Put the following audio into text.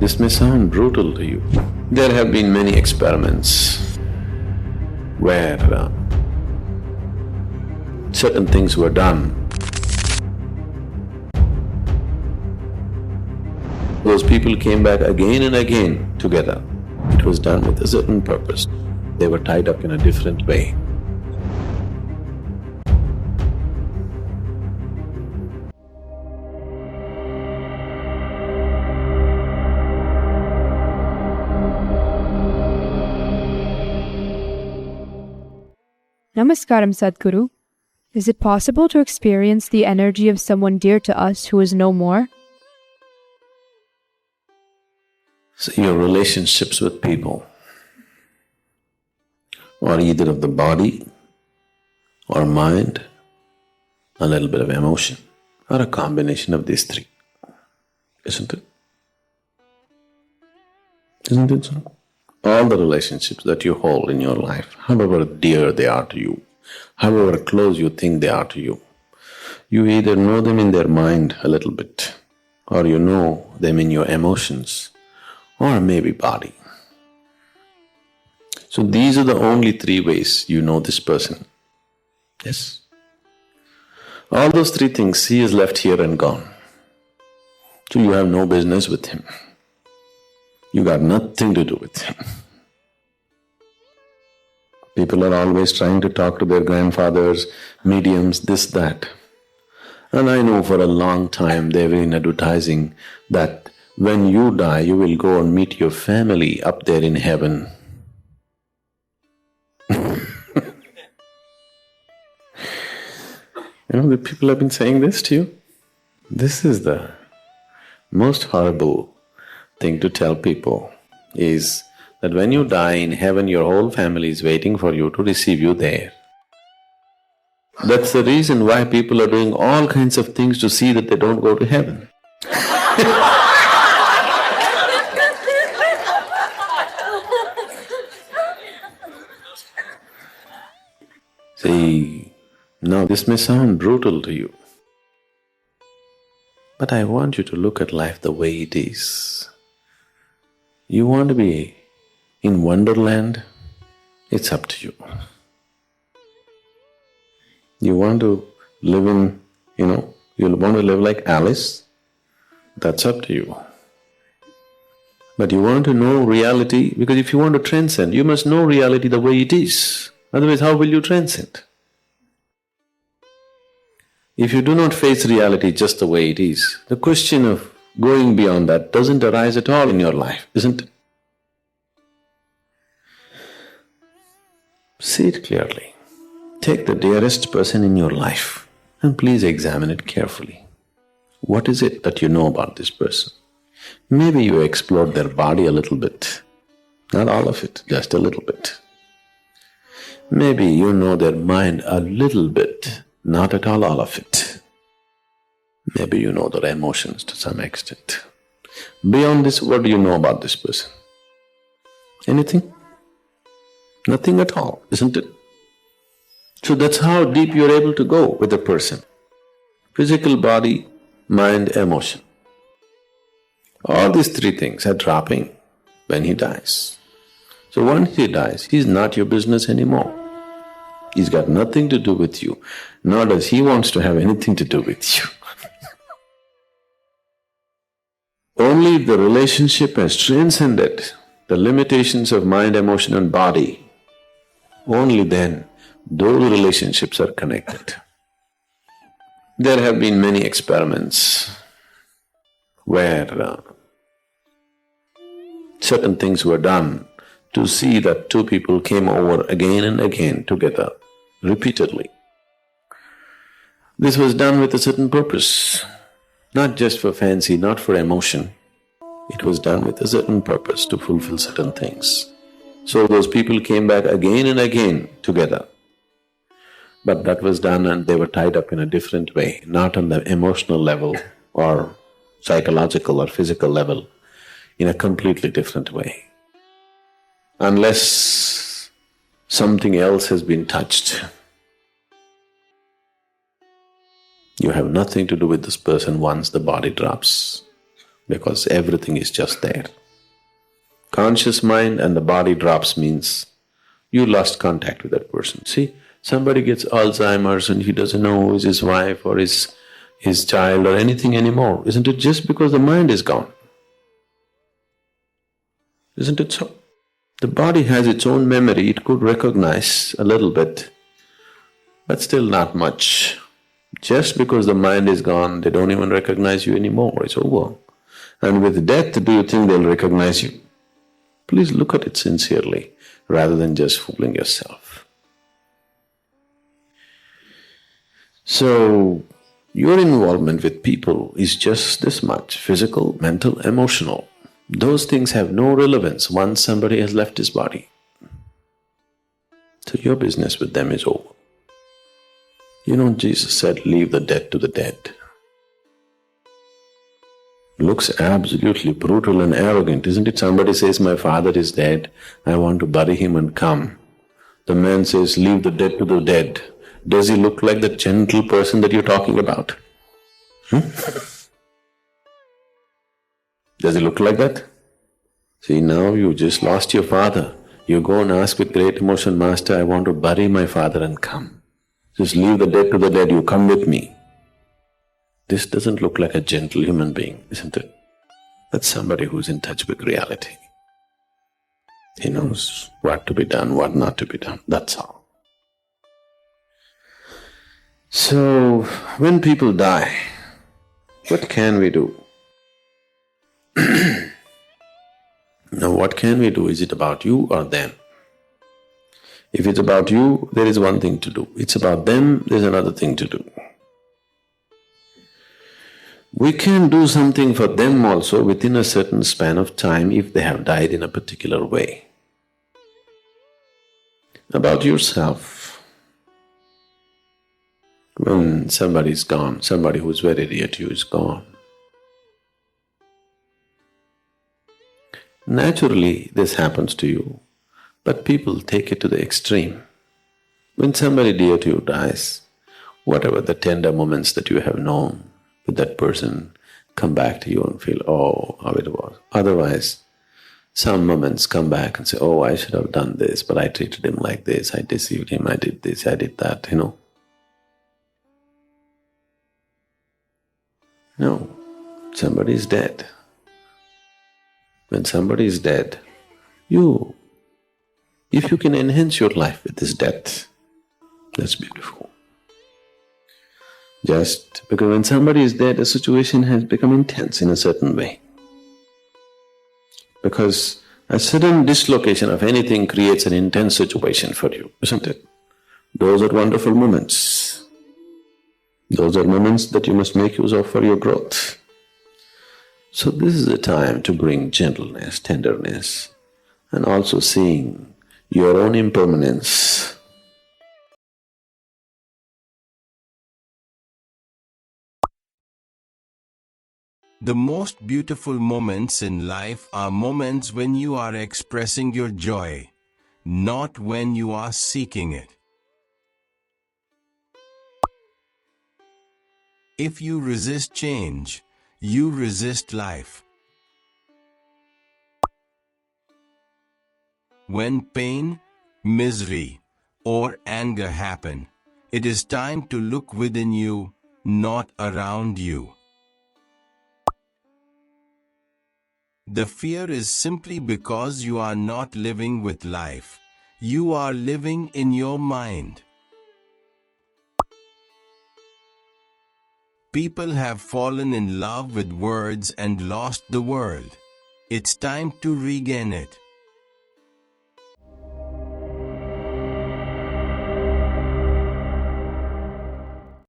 This may sound brutal to you. There have been many experiments where certain things were done. Those people came back again and again together. It was done with a certain purpose. They were tied up in a different way. Namaskaram, Sadhguru. Is it possible to experience the energy of someone dear to us who is no more? So your relationships with people are either of the body or mind, a little bit of emotion, or a combination of these three, isn't it? Isn't it so? All the relationships that you hold in your life, however dear they are to you, however close you think they are to you, you either know them in their mind a little bit, or you know them in your emotions, or maybe body. So these are the only three ways you know this person. Yes? All those three things, he is left here and gone. So you have no business with him. You got nothing to do with him. People are always trying to talk to their grandfathers, mediums, this, that. And I know for a long time they've been advertising that when you die, you will go and meet your family up there in heaven. You know, the people have been saying this to you. This is the most horrible thing to tell people, is that when you die in heaven, your whole family is waiting for you to receive you there. That's the reason why people are doing all kinds of things to see that they don't go to heaven. See, now this may sound brutal to you, but I want you to look at life the way it is. You want to be in Wonderland, it's up to you. You want to live in, you want to live like Alice, that's up to you. But you want to know reality, because if you want to transcend, you must know reality the way it is. Otherwise, how will you transcend? If you do not face reality just the way it is, the question of going beyond that doesn't arise at all in your life, isn't it? See it clearly. Take the dearest person in your life and please examine it carefully. What is it that you know about this person? Maybe you explored their body a little bit, not all of it, just a little bit. Maybe you know their mind a little bit, not at all of it. Maybe you know their emotions to some extent. Beyond this, what do you know about this person? Anything? Nothing at all, isn't it? So that's how deep you're able to go with a person. Physical body, mind, emotion. All these three things are dropping when he dies. So once he dies, he's not your business anymore. He's got nothing to do with you, nor does he wants to have anything to do with you. Only if the relationship has transcended the limitations of mind, emotion and body, only then those relationships are connected. There have been many experiments where certain things were done to see that two people came over again and again together, repeatedly. This was done with a certain purpose, not just for fancy, not for emotion. It was done with a certain purpose to fulfill certain things. So those people came back again and again together. But that was done and they were tied up in a different way, not on the emotional level or psychological or physical level, in a completely different way. Unless something else has been touched, you have nothing to do with this person once the body drops. because everything is just there. Conscious mind and the body drops means you lost contact with that person. See, somebody gets Alzheimer's and he doesn't know who is his wife or his child or anything anymore. Isn't it just because the mind is gone? Isn't it so? The body has its own memory, it could recognize a little bit, but still not much. Just because the mind is gone, they don't even recognize you anymore, it's over. And with death, do you think they'll recognize you? Please look at it sincerely, rather than just fooling yourself. So, your involvement with people is just this much: physical, mental, emotional. Those things have no relevance once somebody has left his body. So your business with them is over. You know, Jesus said, leave the dead to the dead. Looks absolutely brutal and arrogant, isn't it? Somebody says, my father is dead, I want to bury him and come. The man says, leave the dead to the dead. Does he look like the gentle person that you're talking about? Does he look like that? See, now you just lost your father. You go and ask with great emotion, Master, I want to bury my father and come. Just leave the dead to the dead, you come with me. This doesn't look like a gentle human being, isn't it? That's somebody who's in touch with reality. He knows what to be done, what not to be done, that's all. So, when people die, what can we do? Now, what can we do? Is it about you or them? If it's about you, there is one thing to do. It's about them, there's another thing to do. We can do something for them also within a certain span of time if they have died in a particular way. About yourself, when somebody is gone, somebody who is very dear to you is gone, naturally this happens to you, but people take it to the extreme. When somebody dear to you dies, whatever the tender moments that you have known with that person come back to you and feel, oh, how it was. Otherwise, some moments come back and say, oh, I should have done this, but I treated him like this, I deceived him, I did this, I did that, No, somebody is dead. When somebody is dead, if you can enhance your life with this death, that's beautiful. Just because when somebody is dead, a situation has become intense in a certain way. Because a sudden dislocation of anything creates an intense situation for you, isn't it? Those are wonderful moments. Those are moments that you must make use of for your growth. So this is the time to bring gentleness, tenderness, and also seeing your own impermanence. The most beautiful moments in life are moments when you are expressing your joy, not when you are seeking it. If you resist change, you resist life. When pain, misery, or anger happen, it is time to look within you, not around you. The fear is simply because you are not living with life. You are living in your mind. People have fallen in love with words and lost the world. It's time to regain it.